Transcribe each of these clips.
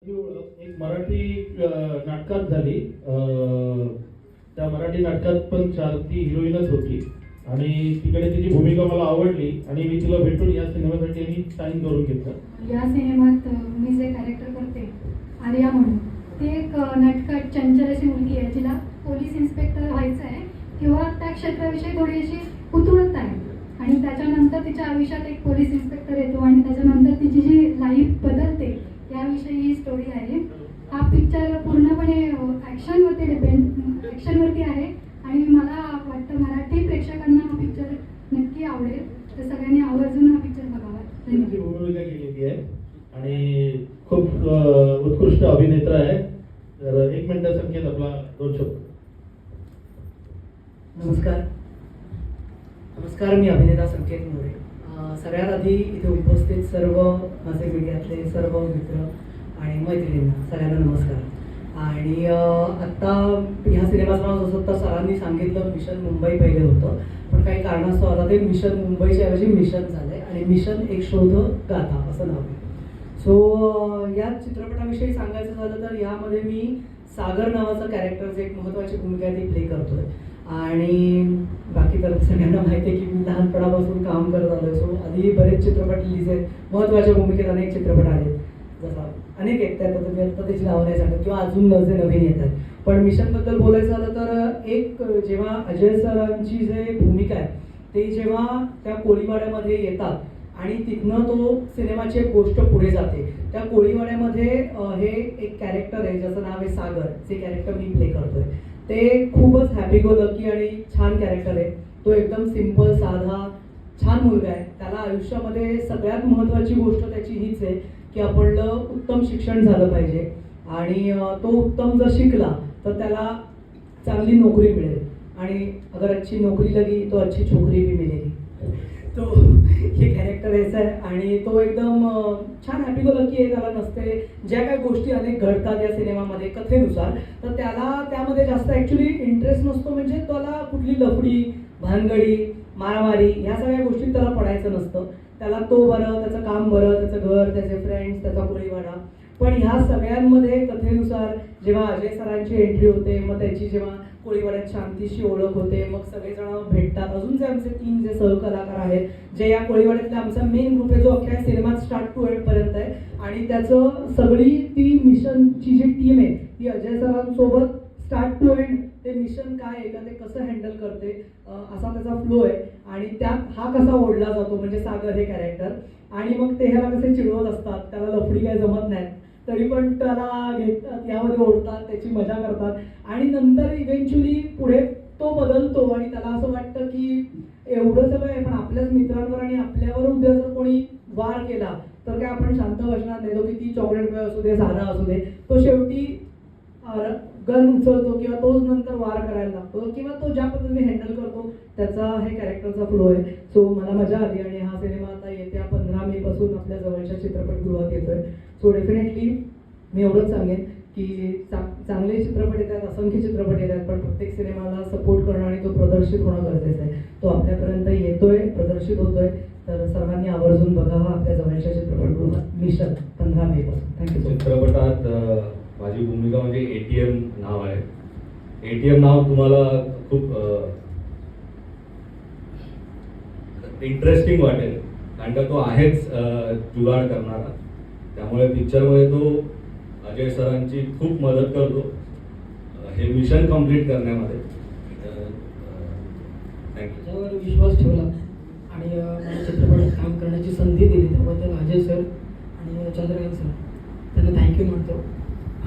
एक मराठी नाटकात झाली. त्या मराठी नाटकात पण ती हिरोईनच होती आणि तिकडे तिची भूमिका मला आवडली आणि मी तिला भेटून या सिनेमासाठी मी साईन करून घेतलं. या सिनेमात मी जे कॅरेक्टर करते आर्या म्हणून, ती एक नटखट चंचल अशी मुलगी आहे जिला पोलीस इन्स्पेक्टर व्हायचं आहे किंवा त्या क्षेत्राविषयी थोडी अशी कुतूहलता आहे आणि त्याच्यानंतर तिच्या आयुष्यात एक पोलीस इन्स्पेक्टर येतो आणि त्याच्यानंतर तिची जी लाईफ बदलते याविषयी ही स्टोरी आहे. हा पिक्चर पूर्णपणे ॲक्शनवरती आहे आणि मला वाटतं मराठी प्रेक्षकांना हा पिक्चर नक्की आवडेल, तर सगळ्यांनी आवर्जून हा पिक्चर बघावा. धन्यवाद. भूमिका केलेली आहे आणि खूप उत्कृष्ट अभिनेता आहे. तर एक मिनिट संकेत आपला 2 शब्द. नमस्कार, मी अभिनेता संकेत मोरे. सगळ्यात आधी इथे उपस्थित सर्व माझे मीडियातले सर्व मित्र आणि मैत्रिणींना सगळ्यांना नमस्कार. आणि आत्ता ह्या सिनेमाचं नाव जसं तर सरांनी सांगितलं मिशन मुंबई पहिले होतं, पण काही कारणास्तव आता ते मिशन मुंबईच्या ऐवजी मिशन झालं आहे आणि मिशन एक शोध गाथा असं नाव आहे. सो या चित्रपटाविषयी सांगायचं झालं तर यामध्ये मी सागर नावाचं कॅरेक्टरचं एक महत्त्वाची भूमिका ती प्ले करतोय. आणि बाकी तर सगळ्यांना माहिती आहे की मी लहानपणापासून काम करत आलो. सो आधी बरेच चित्रपट रिलीज आहेत, महत्त्वाच्या भूमिकेत अनेक चित्रपट आले, जसा अनेक आहेत त्यात तुम्ही आता त्याची नावं नाही सांगत किंवा अजून जे नवीन येतात. पण मिशनबद्दल बोलायचं झालं तर एक जेव्हा अजय सरांची जे भूमिका आहे ते जेव्हा त्या कोळीवाड्यामध्ये येतात आणि तिथनं तो सिनेमाची एक गोष्ट पुढे जाते. त्या कोळीवाड्यामध्ये हे एक कॅरेक्टर आहे ज्याचं नाव आहे सागर, जे कॅरेक्टर मी प्ले करतोय ते खूपच हॅपी गो लकी आणि छान कॅरेक्टर आहे. तो एकदम सिंपल साधा छान मुलगा आहे. त्याला आयुष्यामध्ये सगळ्यात महत्त्वाची गोष्ट त्याची हीच आहे की आपलं उत्तम शिक्षण झालं पाहिजे आणि तो उत्तम जर शिकला तर त्याला चांगली नोकरी मिळेल आणि अगर अच्छी नोकरी लगी तो अच्छी छोकरी भी मिळेल. तो हे कॅरेक्टर याचं आहे आणि तो एकदम छान हॅपी गो लकी आहे. त्याला नसते ज्या काही गोष्टी अनेक घडतात या सिनेमामध्ये कथेनुसार, तर त्याला त्यामध्ये जास्त ॲक्च्युली इंटरेस्ट नसतो. म्हणजे त्याला कुठली लफडी भानगडी मारामारी ह्या सगळ्या गोष्टीत त्याला पडायचं नसतं. त्याला तो बरं, त्याचं काम बरं, त्याचं घर, त्याचे फ्रेंड्स, त्याचा कोळीवाडा. पण ह्या सगळ्यांमध्ये कथेनुसार जेव्हा अजय सरांची एंट्री होते, मग त्याची जेव्हा कोळीवाड्यात शांतीशी ओळख होते, मग सगळेजण भेटतात. अजून जे आमचे 3 जे सहकलाकार आहेत जे या कोळीवाड्यातला आमचा मेन ग्रुप आहे जो अख्ख्या सिनेमात स्टार्ट टू एंड पर्यंत आहे आणि त्याचं सगळी ती मिशनची जी टीम आहे ती अजय सरांसोबत स्टार्ट टू एंड ते मिशन काय आहे का ते कसं हँडल करते असा त्याचा फ्लो आहे. आणि त्यात हा कसा ओढला जातो म्हणजे सागर हे कॅरेक्टर, आणि मग ते ह्याला कसे चिडवत असतात, त्याला लफडी काय जमत नाही तरी पण त्याला घेतात, यामध्ये ओढतात, त्याची मजा करतात आणि नंतर इव्हेंच्युअली पुढे तो बदलतो आणि त्याला असं वाटतं की एवढं सगळं आहे पण आपल्याच मित्रांवर आणि आपल्यावर उद्या जर कोणी वार केला तर काय आपण शांत बसणार नाही. तो किती चॉकलेट पेय असू दे, साधा असू दे, तो शेवटी गन उचलतो किंवा तोच नंतर वार करायला लागतो किंवा तो ज्या पद्धतीने हँडल करतो त्याचा हे कॅरेक्टरचा फ्लो आहे. सो मला मजा आली आणि हा सिनेमा आता येत्या 15 मे पासून आपल्या जवळच्या चित्रपटगृहात येतोय. सो डेफिनेटली मी एवढंच सांगेन की चांगले चित्रपट येतात, असंख्य चित्रपट येतात, पण प्रत्येक सिनेमाला सपोर्ट करणं आणि तो प्रदर्शित होणं गरजेचं आहे. तो आपल्यापर्यंत येतोय, प्रदर्शित होतोय, तर सर्वांनी आवर्जून बघावा आपल्या जवळच्या चित्रपटगृहात मिशन 15 मे पासून. थँक्यू. चित्रपटात माझी भूमिका म्हणजे ATM नाव आहे. ATM नाव तुम्हाला खूप इंटरेस्टिंग वाटेल कारण का तो आहेच जुगाड करणारा. त्यामुळे पिक्चरमध्ये तो अजय सरांची खूप मदत करतो हे मिशन कंप्लीट करण्यामध्ये. थँक्यू. त्यावर विश्वास ठेवला आणि मला चित्रपटात काम करण्याची संधी दिली त्याबद्दल अजय सर आणि चंद्रकांत सर त्यांना थँक्यू म्हणतो.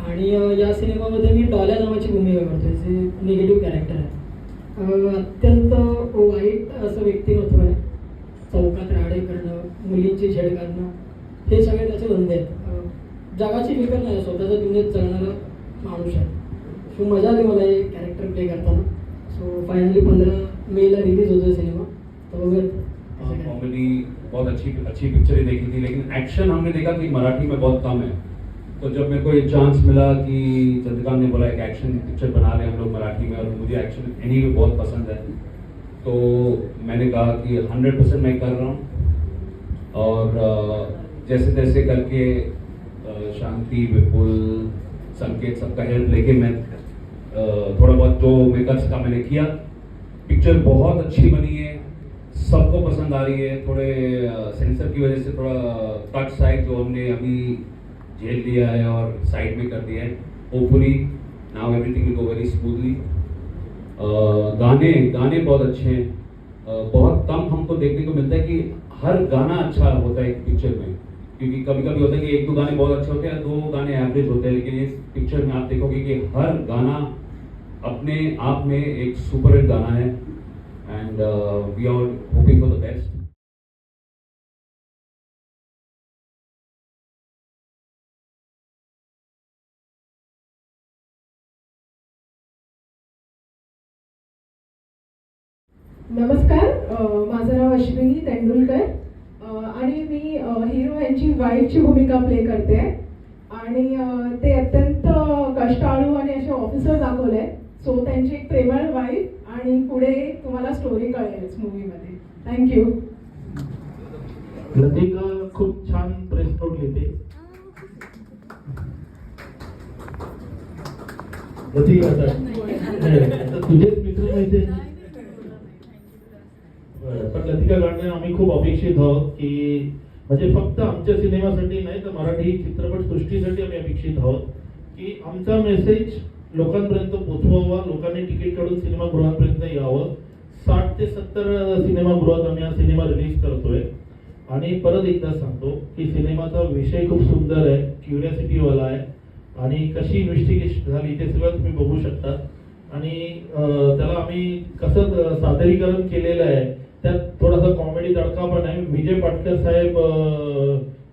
आणि या सिनेमामध्ये मी डॉल्या नावाची भूमिका करतोय जे निगेटिव्ह कॅरेक्टर आहे. अत्यंत वाईट असं व्यक्तिमत्व आहे. चौकात राडे करणं, मुलींची छेड काढणं हे सगळे त्याचे धंदे आहेत. जगाची फिकर नाही, स्वतःच्या दुनियेत जगणारा माणूस आहे. सो मजा आली मला हे कॅरेक्टर प्ले करताना. सो फायनली 15 मेला रिलीज होतोय सिनेमा, तो बघूयात. कॉमेडी बहुत अच्छी पिक्चर देखी थी, लेकिन एक्शन हमने देखा कि मराठी में बहुत कम है. तो जब मेरे को ये चांस मिला कि चंद्रकांत ने बोला एक एक्शन पिक्चर बना रहे हम लोग मराठी में और मुझे एक्शन एनी भी बहुत पसंद है, तो मैंने कहा कि 100% मैं कर रहा हूँ और जैसे तैसे करके शांति, विपुल, संकेत सबका हेल्प लेके मैं थोड़ा बहुत जो मैं कर सका मैंने किया। पिक्चर बहुत अच्छी बनी है, सबको पसंद आ रही है। थोड़े सेंसर की वजह से थोड़ा कट साइड जो हमने अभी झेल लिया है और साइड में कर दिया है। Hopefully now everything will go very smoothly. गाने बहुत अच्छे हैं। बहुत कम हमको देखने को मिलता है कि हर गाना अच्छा होता है एक पिक्चर में, क्योंकि कभी कभी होता है कि एक दो गाने बहुत अच्छे होते हैं, दो गाने एवरेज होते हैं, लेकिन इस पिक्चर में आप देखोगे कि हर गाना अपने आप में एक सुपर हिट गाना है। And we are hoping for the best. नमस्कार, माझं नाव अश्विनी तेंडुलकर आणि मी हिरो यांची वाईफची भूमिका प्ले करते आणि ते अत्यंत कष्टाळू आणि असे ऑफिसर दाखवले. सो त्यांची एक प्रेमळ वाईफ आणि पुढे तुम्हाला स्टोरी कळेलच मूवीमध्ये. थँक्यू. लतिका खूप छान प्रेस नोट लिहिते. लतिका आता तुझेच मित्र माहिती पण लतिका गाणं आम्ही खूप अपेक्षित आहोत की म्हणजे फक्त आमच्या सिनेमासाठी नाही तर मराठी चित्रपट सृष्टीसाठी आम्ही अपेक्षित आहोत की आमचा मेसेज लोकांपर्यंत पोहोचवावा, लोकांनी तिकीट काढून सिनेमागृहांपर्यंत यावं. 60 ते 70 सिनेमागृहात आम्ही हा सिनेमा रिलीज करतोय. आणि परत एकदा सांगतो की सिनेमाचा विषय खूप सुंदर आहे, क्युरियोसिटीवाला आहे आणि कशी इन्व्हेस्टिगेशन झाली ते सगळं तुम्ही बघू शकता. आणि त्याला आम्ही कसं सादरीकरण केलेलं आहे त्यात थोडासा कॉमेडी तडका पण आहे. विजय पाटकर साहेब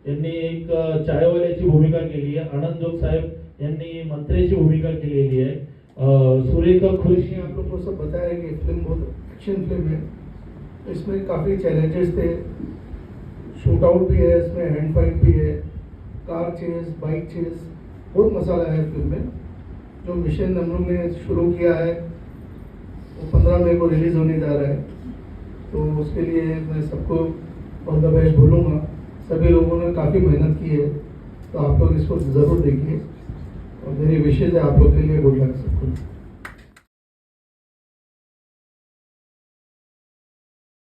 यांनी एक चायवाल्याची भूमिका केली आहे. आनंद जोग साहेब यांनी मंत्र्याची भूमिका केलेली आहे. सुरेखा खुर्शी आप लोग को सब बताया है कि फिल्म बहुत एक्शन फिल्म है. इसमें काफ़ी चैलेंजेस थे. शूट आउट भी है, इसमें हैंड फाइट भी है, कार चेज, बाइक चेज, बहुत मसाला है फिल्म में. जो मिशन हम लोग ने शुरू किया है वो 15 मई को रिलीज़ होने जा रहा है. तो उसके लिए मैं सबको ऑल द बेस्ट बोलूँगा. सभी लोगों ने काफ़ी मेहनत की है, तो आप लोग इसको ज़रूर देखिए और मेरी विशेष है आप लोग के लिए. गुड लक सबको.